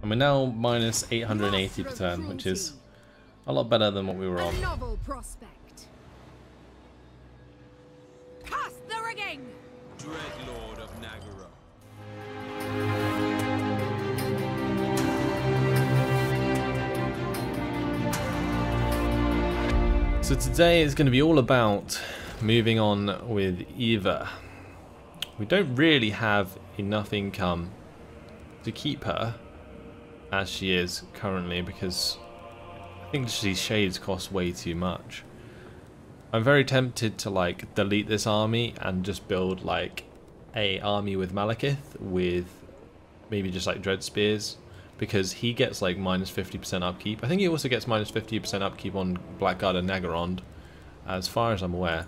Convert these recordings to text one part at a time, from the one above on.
And we're now minus 880 per turn, which is a lot better than what we were on. A novel prospect. Cast the rigging. Dreadlord of Nagara. So today is going to be all about moving on with Eva. We don't really have enough income to keep her as she is currently because I think these shades cost way too much. I'm very tempted to like delete this army and just build like a army with Malekith with maybe just like Dread Spears, because he gets like minus 50% upkeep. I think he also gets minus 50% upkeep on Blackguard and Nagarond, as far as I'm aware.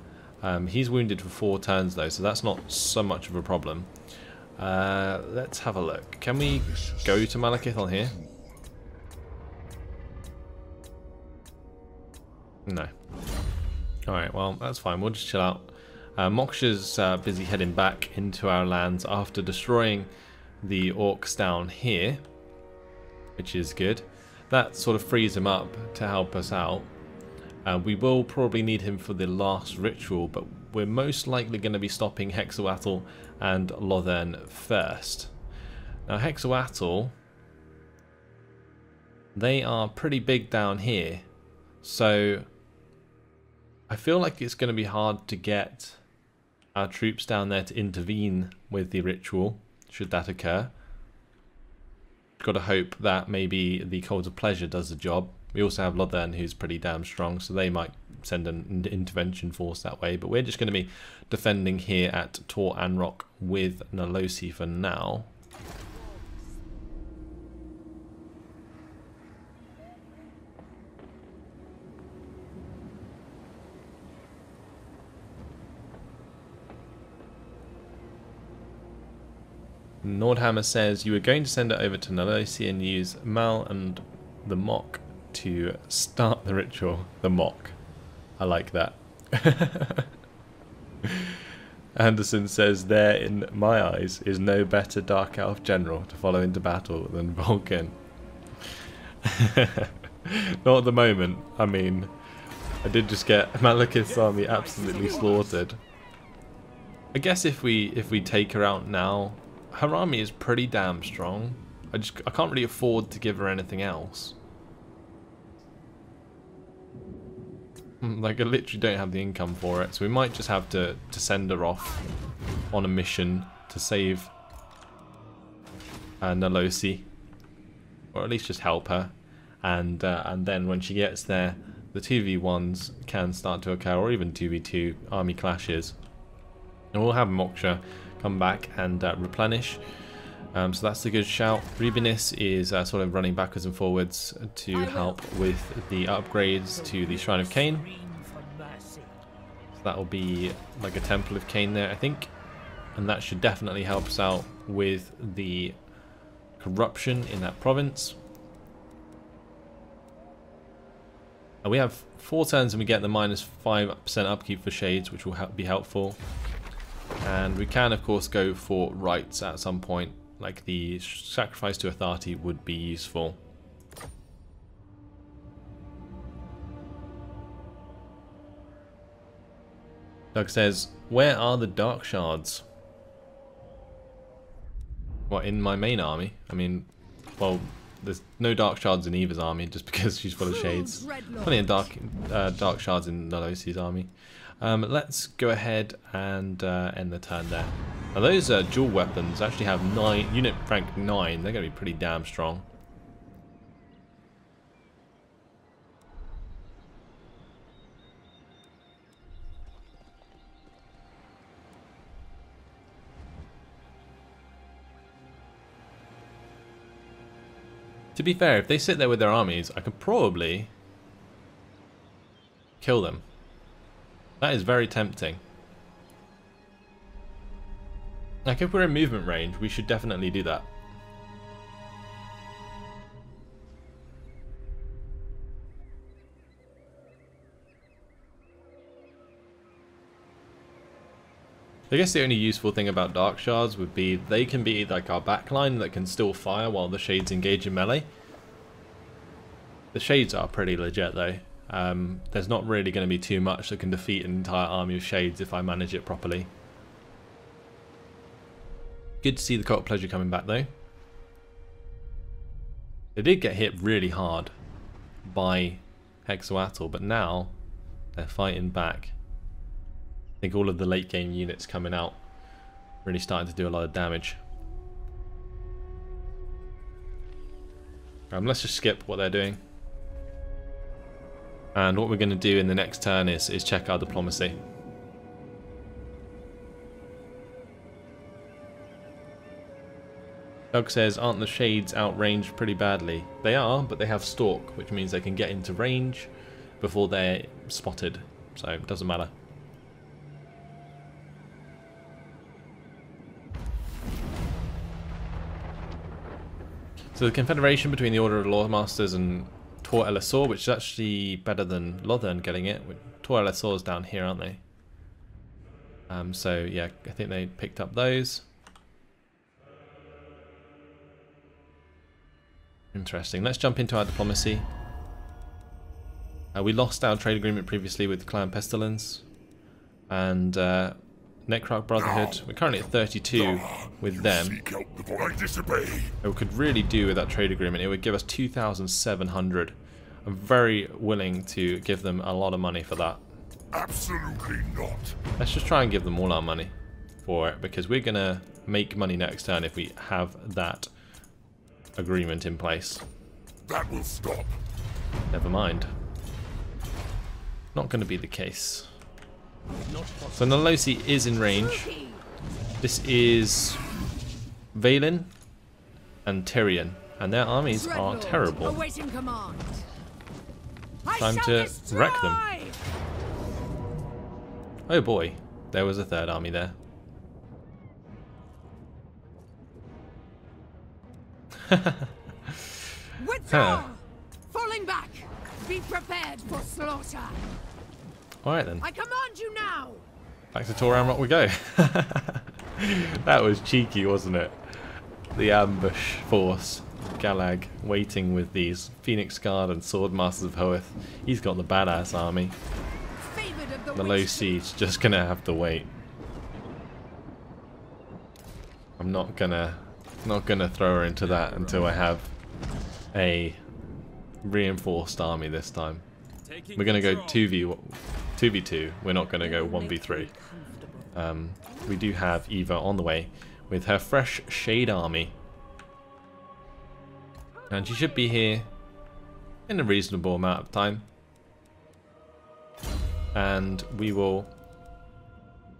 He's wounded for 4 turns though, so that's not so much of a problem. Let's have a look. Can we go to Malekith on here? No. Alright, well, that's fine. We'll just chill out. Moksha's busy heading back into our lands after destroying the orcs down here, which is good. That sort of frees him up to help us out. We will probably need him for the last ritual, but we're most likely going to be stopping Hexawatl and Lothern first. Now Hexawatl, they are pretty big down here, so I feel like it's going to be hard to get our troops down there to intervene with the ritual, should that occur. Got to hope that maybe the Cold of Pleasure does the job. We also have Lothern, who's pretty damn strong, so they might send an intervention force that way. But we're just going to be defending here at Tor Anrock with Nalosi for now. Nordhammer says you were going to send it over to Nalosi and use Mal and the Mock to start the ritual. The Mock. I like that. Anderson says there, in my eyes, is no better Dark Elf general to follow into battle than Vulcan. Not at the moment. I mean, I did just get Malekith's army absolutely slaughtered. I guess if we take her out now, her army is pretty damn strong. I can't really afford to give her anything else. Like, I literally don't have the income for it, so we might just have to send her off on a mission to save Nalosi, or at least just help her, and then when she gets there, the 2v1s can start to occur, or even 2v2 army clashes, and we'll have Moksha come back and replenish. So that's a good shout. Rubinis is sort of running backwards and forwards to help with the upgrades to the Shrine of Cain. So that will be like a Temple of Cain there, I think. And that should definitely help us out with the corruption in that province. And we have 4 turns and we get the minus 5% upkeep for Shades, which will be helpful. And we can, of course, go for rights at some point. Like the sacrifice to Atharti would be useful. Doug says, where are the Dark Shards? What, in my main army? I mean, well, there's no Dark Shards in Eva's army just because she's full of shades. Plenty of Dark Shards in Nalosi's army. Let's go ahead and end the turn there. Now those dual weapons actually have unit rank 9. They're going to be pretty damn strong. To be fair, if they sit there with their armies, I could probably kill them. That is very tempting. Like, if we're in movement range, we should definitely do that. I guess the only useful thing about Dark Shards would be they can be like our backline that can still fire while the Shades engage in melee. The Shades are pretty legit though. There's not really going to be too much that can defeat an entire army of Shades if I manage it properly. Good to see the Cult Pleasure coming back though. They did get hit really hard by Hexoatl, but now they're fighting back. I think all of the late game units coming out really starting to do a lot of damage. Let's just skip what they're doing. And what we're going to do in the next turn is check our diplomacy. Doug says, aren't the Shades outranged pretty badly? They are, but they have Stalk, which means they can get into range before they're spotted. So it doesn't matter. So the confederation between the Order of Lawmasters and Tor Elisor, which is actually better than Lothern getting it. Tor Elisor's down here, aren't they? So yeah, I think they picked up those. Interesting. Let's jump into our diplomacy. We lost our trade agreement previously with Clan Pestilence and Necroc Brotherhood. We're currently at 32 with them. We could really do with that trade agreement. It would give us 2,700. I'm very willing to give them a lot of money for that. Absolutely not. Let's just try and give them all our money for it, because we're going to make money next turn if we have that agreement in place. That will stop. Never mind. Not going to be the case. So Nolosi is in range. This is Valen and Tyrion, and their armies are terrible. Time to wreck them. Oh boy, there was a third army there. Withdraw! Falling back! Be prepared for slaughter! Alright then. I command you now! Back to Tor Amrock we go. That was cheeky, wasn't it? The ambush force. Galag waiting with these Phoenix Guard and Sword Masters of Hoeth. He's got the badass army. The low siege just gonna have to wait. I'm not gonna throw her into that until I have a reinforced army this time. We're gonna go 2v2. We're not gonna go 1v3. We do have Eva on the way with her fresh Shade army. And she should be here in a reasonable amount of time. And we will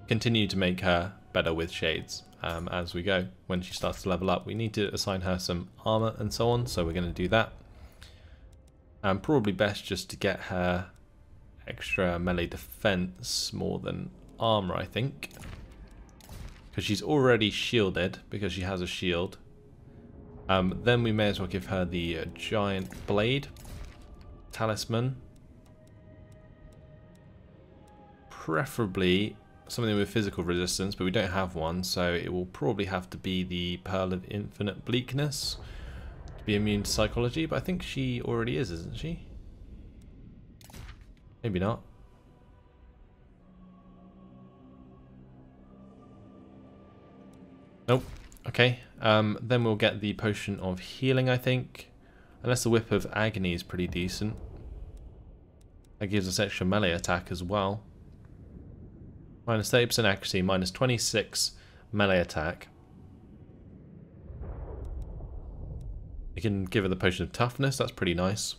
continue to make her better with Shades as we go. When she starts to level up, we need to assign her some armor and so on, so we're going to do that. And probably best just to get her extra melee defense more than armor, I think. Because she's already shielded, because she has a shield. Then we may as well give her the giant blade talisman. Preferably something with physical resistance, but we don't have one, so it will probably have to be the Pearl of Infinite Bleakness to be immune to psychology, but I think she already is, isn't she? Maybe not. Nope. Okay. Then we'll get the Potion of Healing, I think. Unless the Whip of Agony is pretty decent. That gives us extra melee attack as well. Minus 30% accuracy, minus 26 melee attack. You can give her the Potion of Toughness, that's pretty nice.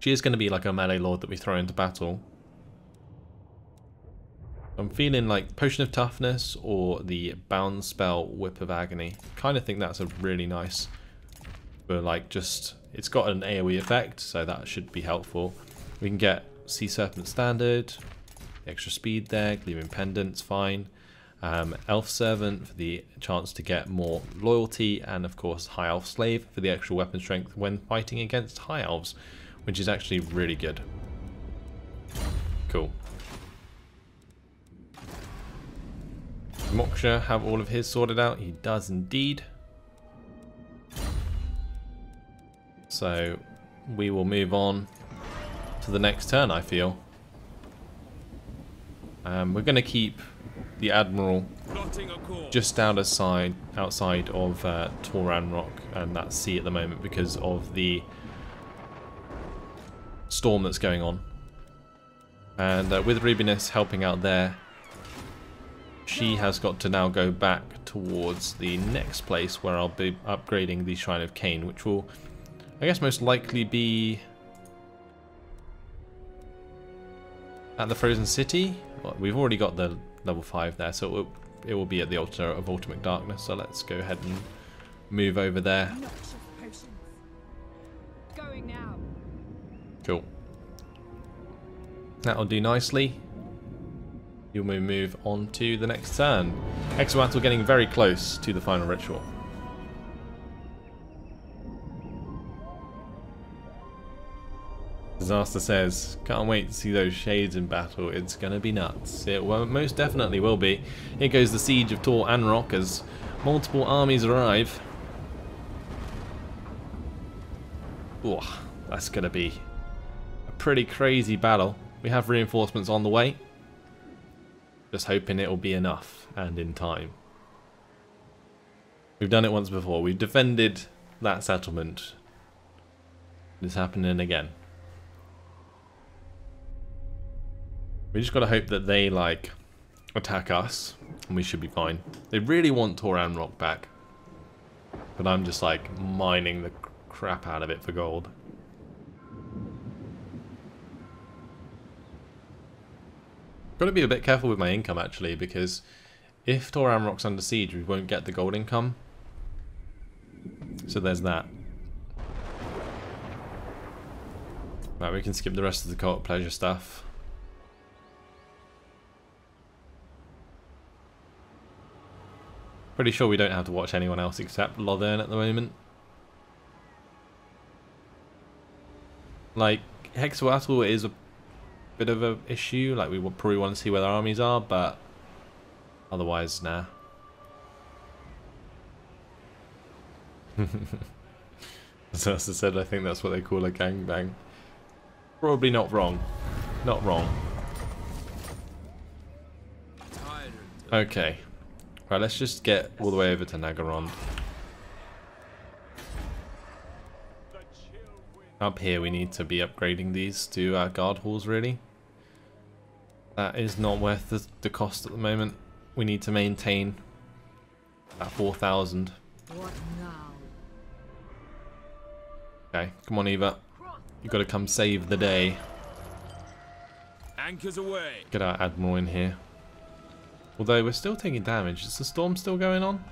She is going to be like a melee lord that we throw into battle. I'm feeling like Potion of Toughness or the Bound Spell Whip of Agony. Kind of think that's a really nice, but like just, it's got an AoE effect, so that should be helpful. We can get Sea Serpent Standard, the extra speed there, Gleaming Pendant's fine. Elf Servant for the chance to get more loyalty, and of course High Elf Slave for the extra weapon strength when fighting against High Elves, which is actually really good. Moksha have all of his sorted out? He does indeed. So we will move on to the next turn, I feel. We're going to keep the Admiral just outside of Toran Rock and that sea at the moment because of the storm that's going on. And with Rubinus helping out there, she has got to now go back towards the next place where I'll be upgrading the Shrine of Cain, which will, I guess, most likely be at the Frozen City. Well, we've already got the level 5 there, so it will be at the Altar of Ultimate Darkness. So let's go ahead and move over there. Going now. Cool. That'll do nicely. You'll move on to the next turn. Exoatl getting very close to the final ritual. Disaster says, can't wait to see those shades in battle. It's gonna be nuts. It most definitely will be. Here goes the siege of Tor Anrock as multiple armies arrive. Ooh, that's gonna be a pretty crazy battle. We have reinforcements on the way. Just hoping it'll be enough and in time. We've done it once before. We've defended that settlement. It's happening again. We just gotta hope that they, like, attack us, and we should be fine. They really want Toran Rock back. But I'm just, like, mining the crap out of it for gold. Gotta be a bit careful with my income, actually, because if Toran Rock's under siege, we won't get the gold income. So there's that. Right, we can skip the rest of the cult pleasure stuff. Pretty sure we don't have to watch anyone else except Lothern at the moment. Like, Hexoatl is a bit of an issue. Like, we probably want to see where their armies are, but otherwise, nah. As I said, I think that's what they call a gangbang. Probably not wrong. Not wrong. Okay. Right, let's just get all the way over to Nagaron. Up here we need to be upgrading these to guard halls, really. That is not worth the cost at the moment. We need to maintain that 4,000. What now? Okay, come on Eva. You gotta come save the day. Anchors away. Get our Admiral in here. Although we're still taking damage. Is the storm still going on?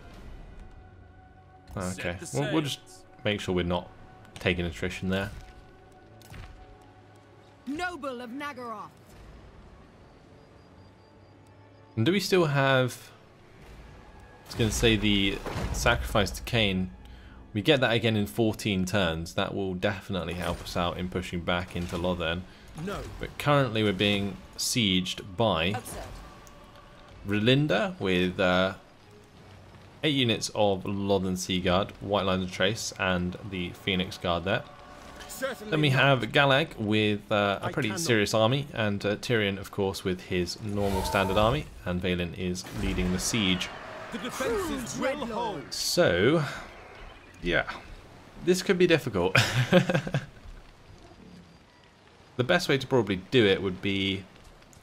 Okay, we'll just make sure we're not taking attrition there. Noble of Nagaroth. And do we still have... I was going to say the sacrifice to Cain. We get that again in 14 turns. That will definitely help us out in pushing back into Lothern. No. But currently we're being sieged by Relinda with 8 units of Lothern Sea Guard, White Lines of Trace, and the Phoenix Guard there. Then we have Galag with a pretty serious army, and Tyrion, of course, with his normal standard army, and Valen is leading the siege. The defenses will hold. So, yeah, this could be difficult. The best way to probably do it would be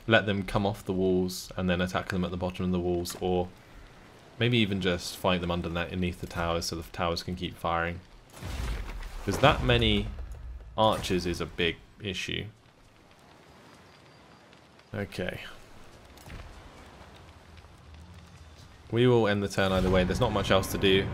let them come off the walls and then attack them at the bottom of the walls, or maybe even just fight them underneath the towers so the towers can keep firing. Because that many archers is a big issue. Okay. We will end the turn either way. There's not much else to do.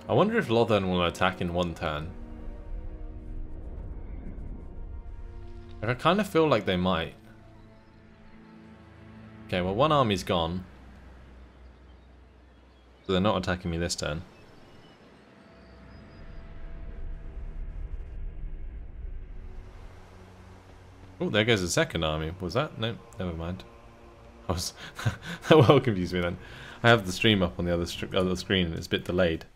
I wonder if Lothern will attack in one turn. Like, I kind of feel like they might. Okay, well, one army's gone. So they're not attacking me this turn. Oh, there goes the second army. Was that? No, never mind. I was that well confused me then. I have the stream up on the other screen and it's a bit delayed.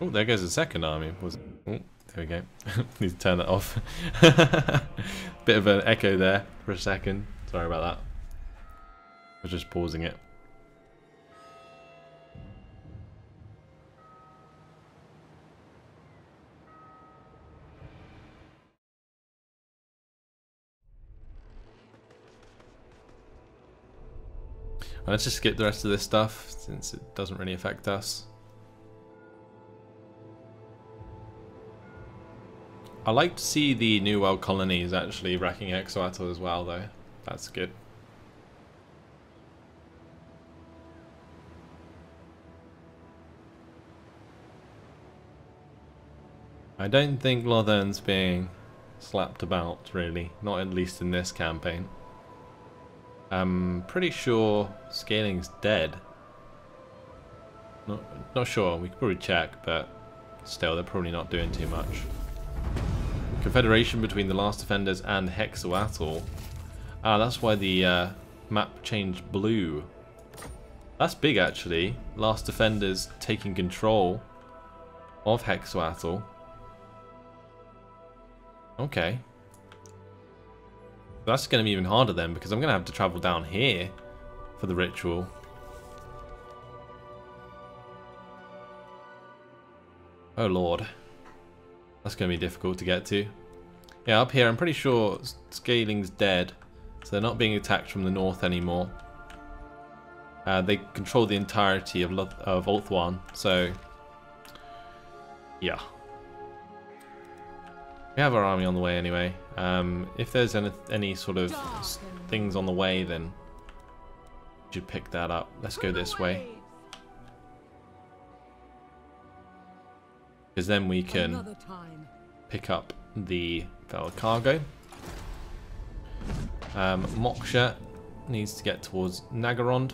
Oh, there goes the second army. Was oh, there we go. Need to turn that off. Bit of an echo there for a second. Sorry about that. I was just pausing it. Let's just skip the rest of this stuff since it doesn't really affect us. I like to see the New World colonies actually wrecking Exoatl as well though. That's good. I don't think Lothern's being slapped about really, not at least in this campaign. I'm pretty sure Scaling's dead. Not sure, we could probably check, but still they're probably not doing too much. Confederation between the Last Defenders and Hexoatl. Ah, that's why the map changed blue. That's big actually. Last Defenders taking control of Hexoatl. Okay. That's going to be even harder then, because I'm going to have to travel down here for the ritual. Oh lord. That's going to be difficult to get to. Yeah, up here I'm pretty sure Scaling's dead, so they're not being attacked from the north anymore. They control the entirety of Ulthuan, so yeah. We have our army on the way anyway. If there's any sort of things on the way, then we should pick that up. Let's go this way. Because then we can pick up the fellow cargo. Moksha needs to get towards Nagarond.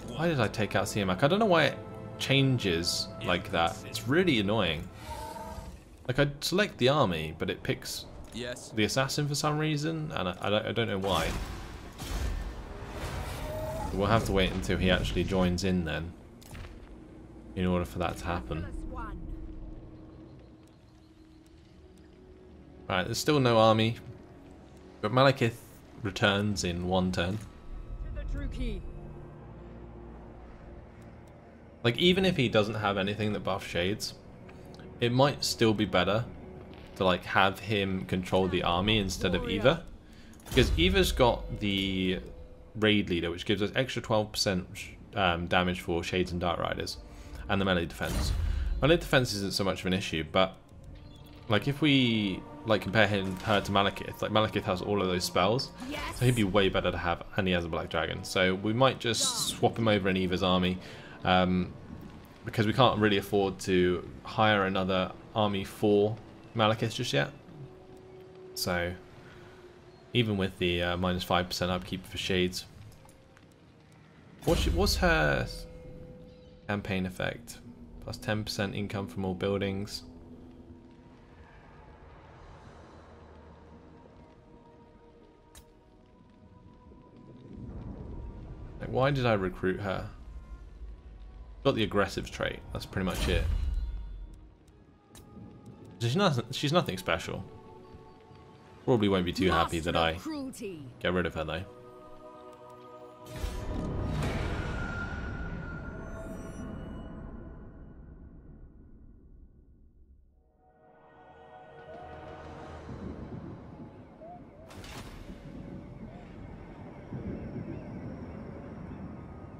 Why did I take out CMAC? I don't know why it changes like that. It's really annoying. Like, I select the army, but it picks the assassin for some reason, and I don't know why. We'll have to wait until he actually joins in then, in order for that to happen. Right, there's still no army, but Malekith returns in one turn. Like, even if he doesn't have anything that buffs shades, it might still be better to like have him control the army instead of Eva, because Eva's got the raid leader, which gives us extra 12% damage for Shades and Dark Riders, and the melee defense. Melee defense isn't so much of an issue, but like if we like compare her to Malekith, like Malekith has all of those spells, so he'd be way better to have, and he has a Black Dragon. So we might just swap him over in Eva's army. Because we can't really afford to hire another army for Malekith just yet. So, even with the minus 5% upkeep for Shades. What's her campaign effect? Plus 10% income from all buildings. Like, why did I recruit her? Got the aggressive trait, that's pretty much it. She's nothing special. Probably won't be too happy that I get rid of her though.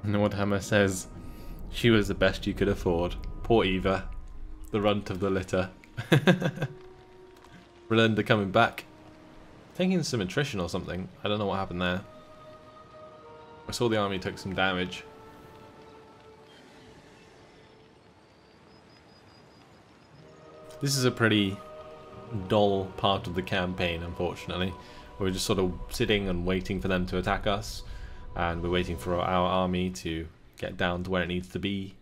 And Warhammer says, she was the best you could afford. Poor Eva. The runt of the litter. Relinda coming back. Taking some attrition or something. I don't know what happened there. I saw the army took some damage. This is a pretty dull part of the campaign, unfortunately. We're just sort of sitting and waiting for them to attack us, and we're waiting for our army to get down to where it needs to be.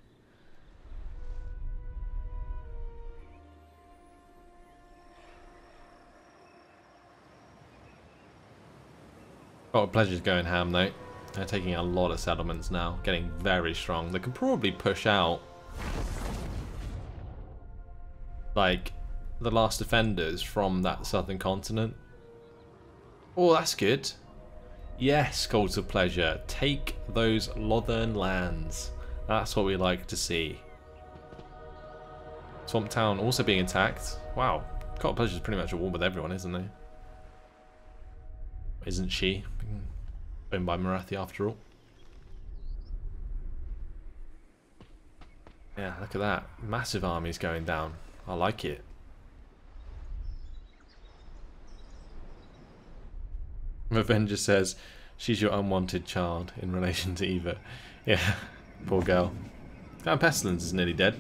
Oh, Pleasure's going ham though. They're taking a lot of settlements now, getting very strong. They can probably push out like the last defenders from that southern continent. Oh, that's good. Yes, Cult of Pleasure. Take those Lothern lands. That's what we like to see. Swamp Town also being attacked. Wow. Cult of Pleasure is pretty much at war with everyone, isn't he? Isn't she? Owned by Marathi after all. Yeah, look at that. Massive armies going down. I like it. Avenger says she's your unwanted child in relation to Eva. Yeah, poor girl. And Pestilence is nearly dead.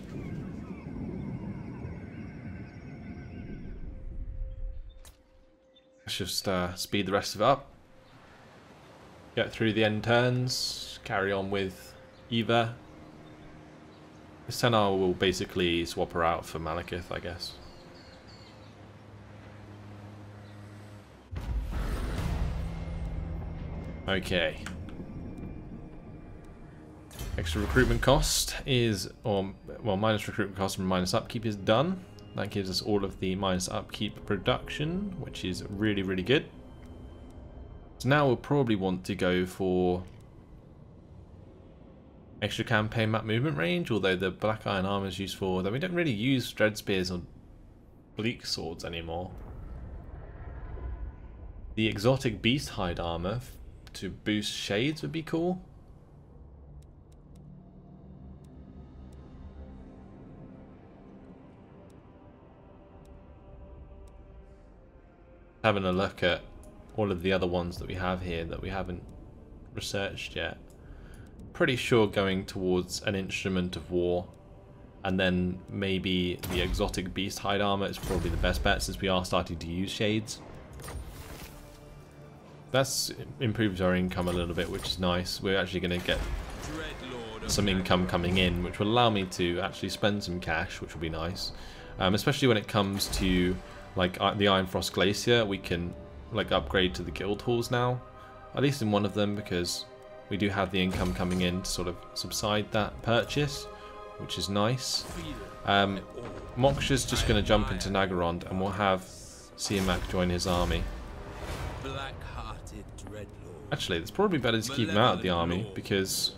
Let's just speed the rest of it up. Get through the end turns. Carry on with Eva. This turn I will basically swap her out for Malekith, I guess. Okay. Extra recruitment cost is, well, minus recruitment cost and minus upkeep is done. That gives us all of the minus upkeep production, which is really, really good. So now we'll probably want to go for extra campaign map movement range, although the black iron armor is useful. Though we don't really use dread spears or bleak swords anymore. The exotic beast hide armor to boost shades would be cool. Having a look at all of the other ones that we have here that we haven't researched yet. Pretty sure going towards an instrument of war and then maybe the exotic beast hide armor is probably the best bet since we are starting to use shades. That's improves our income a little bit, which is nice. We're actually going to get some income coming in, which will allow me to actually spend some cash, which will be nice. Especially when it comes to like the Iron Frost Glacier, we can like upgrade to the guild halls now, at least in one of them, because we do have the income coming in to sort of subside that purchase, which is nice. Moksha's just going to jump into Nagarond and we'll have Siamak join his army. Actually, it's probably better to keep him out of the army because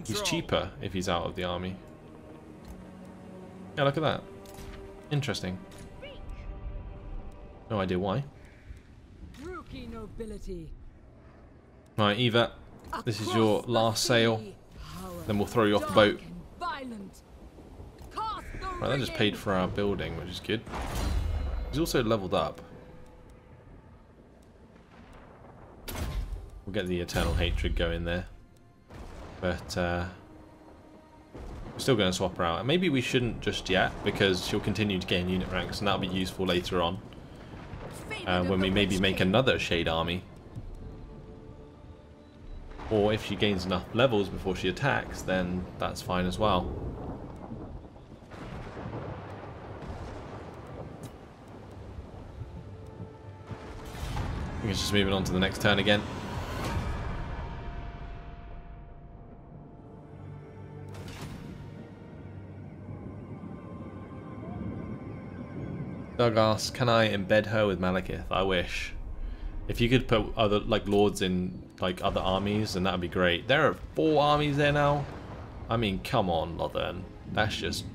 he's cheaper if he's out of the army. Yeah, look at that. Interesting. No idea why. Right, Eva, this is your last sail. Then we'll throw you off the boat. Right, that just paid for our building, which is good. He's also leveled up. We'll get the Eternal Hatred going there. But we're still going to swap her out. And maybe we shouldn't just yet, because she'll continue to gain unit ranks, and that'll be useful later on. When we maybe make another Shade army. Or if she gains enough levels before she attacks, then that's fine as well. I think it's just moving on to the next turn again. Doug asks, can I embed her with Malekith? I wish. If you could put other like lords in like other armies, then that'd be great. There are 4 armies there now. I mean, come on, Lothern. That's just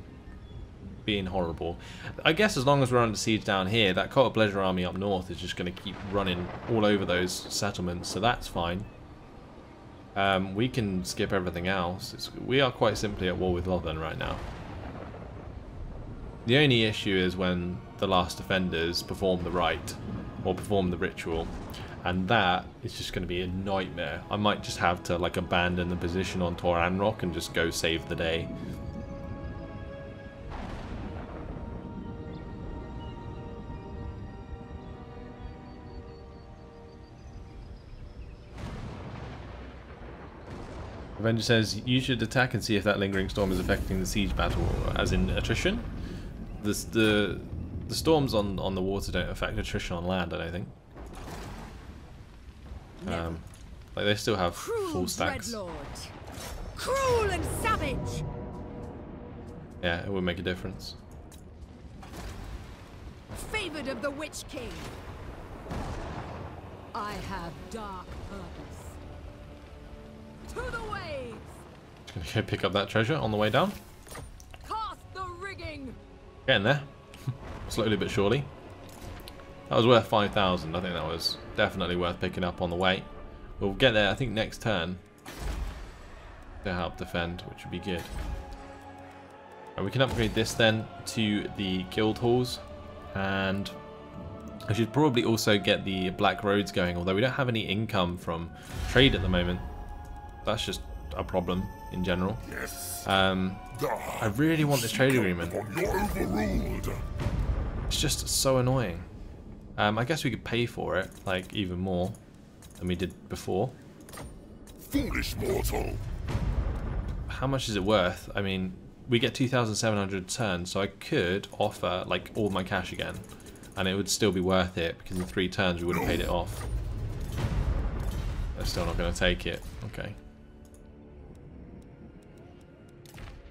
being horrible. I guess as long as we're under siege down here, that Cult of Pleasure army up north is just going to keep running all over those settlements, so that's fine. We can skip everything else. We are quite simply at war with Lothern right now. The only issue is when the last defenders perform the rite or perform the ritual, and that is just going to be a nightmare. I might just have to like abandon the position on Tor Anrock and just go save the day. Avenger says, you should attack and see if that lingering storm is affecting the siege battle, as in attrition. The storms on the water don't affect attrition on land, I don't think. Like they still have full stacks. Cruel and savage. Yeah, it would make a difference. Favored of the Witch King. I have dark purpose. To the waves. Just gonna go pick up that treasure on the way down. Cast the rigging. Getting there. Slowly but surely. That was worth 5,000. I think that was definitely worth picking up on the way. We'll get there, I think, next turn to help defend, which would be good. And we can upgrade this then to the guild halls, and I should probably also get the black roads going, although we don't have any income from trade at the moment. That's just a problem in general. Yes. I really want this trade agreement. You're overruled. It's just so annoying. I guess we could pay for it, like, even more than we did before. Foolish mortal. How much is it worth? I mean, we get 2,700 turns, so I could offer, like, all my cash again, and it would still be worth it, because in 3 turns we would have paid it off. They're still not going to take it. Okay.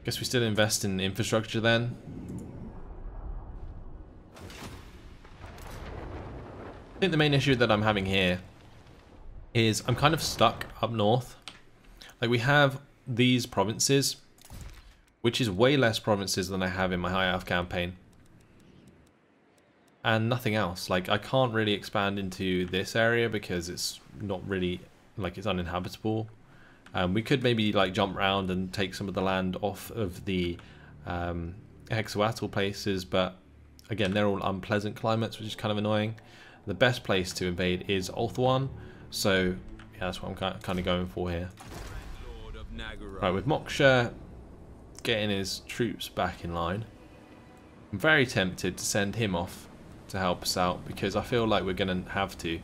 Guess we still invest in infrastructure then. I think the main issue that I'm having here is I'm kind of stuck up north. Like, we have these provinces, which is way less provinces than I have in my High Elf campaign, and nothing else. Like, I can't really expand into this area because it's not really, like, it's uninhabitable. We could maybe, like, jump around and take some of the land off of the Hexawatl places, but again, they're all unpleasant climates, which is kind of annoying. The best place to invade is Ulthuan, so yeah, that's what I'm kind of going for here. Right, with Moksha getting his troops back in line, I'm very tempted to send him off to help us out, because I feel like we're going to have to.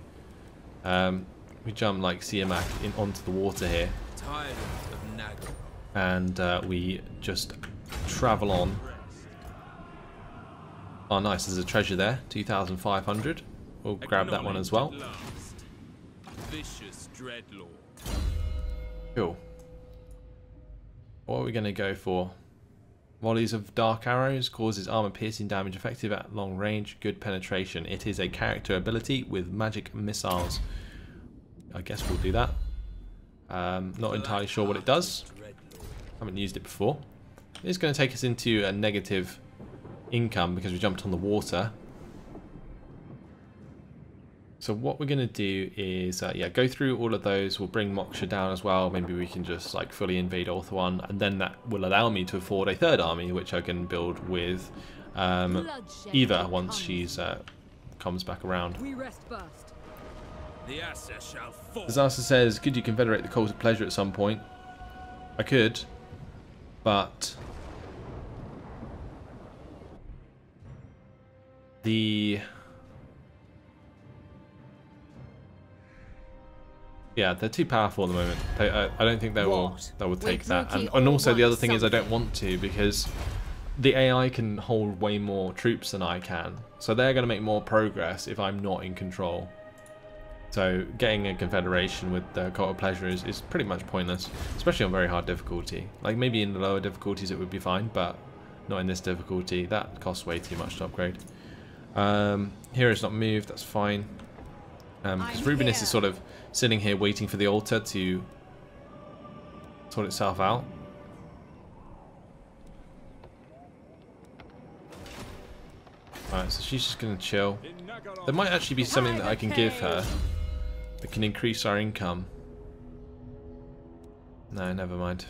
We jump like Siamak onto the water here, and we just travel on. Oh nice, there's a treasure there, 2,500. We'll grab that one as well. Cool. What are we going to go for? Volleys of dark arrows causes armor piercing damage, effective at long range, good penetration. It is a character ability with magic missiles. I guess we'll do that. Not entirely sure what it does. Haven't used it before. It's going to take us into a negative income because we jumped on the water. So what we're going to do is, yeah, go through all of those. We'll bring Moksha down as well. Maybe we can just like fully invade Ulthuan, and then that will allow me to afford a 3rd army, which I can build with Eva once she's comes back around. We rest first. Disaster says, could you confederate the Cult of Pleasure at some point? I could, but yeah, they're too powerful at the moment. I don't think they will take that. And also the other thing is I don't want to, because the AI can hold way more troops than I can. So they're going to make more progress if I'm not in control. So getting a confederation with the Cult of Pleasure is pretty much pointless, especially on very hard difficulty. Like maybe in the lower difficulties it would be fine, but not in this difficulty. That costs way too much to upgrade. Hero's not moved, that's fine. Because Rubinus is sort of sitting here waiting for the altar to sort itself out. Alright, so she's just going to chill. There might actually be something that I can give her that can increase our income. No, never mind.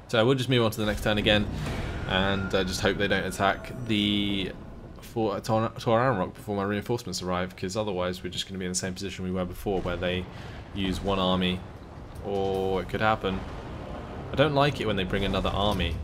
So we'll just move on to the next turn again, and just hope they don't attack the Toran Rock before my reinforcements arrive, because otherwise we're just going to be in the same position we were before, where they use one army, or it could happen. I don't like it when they bring another army.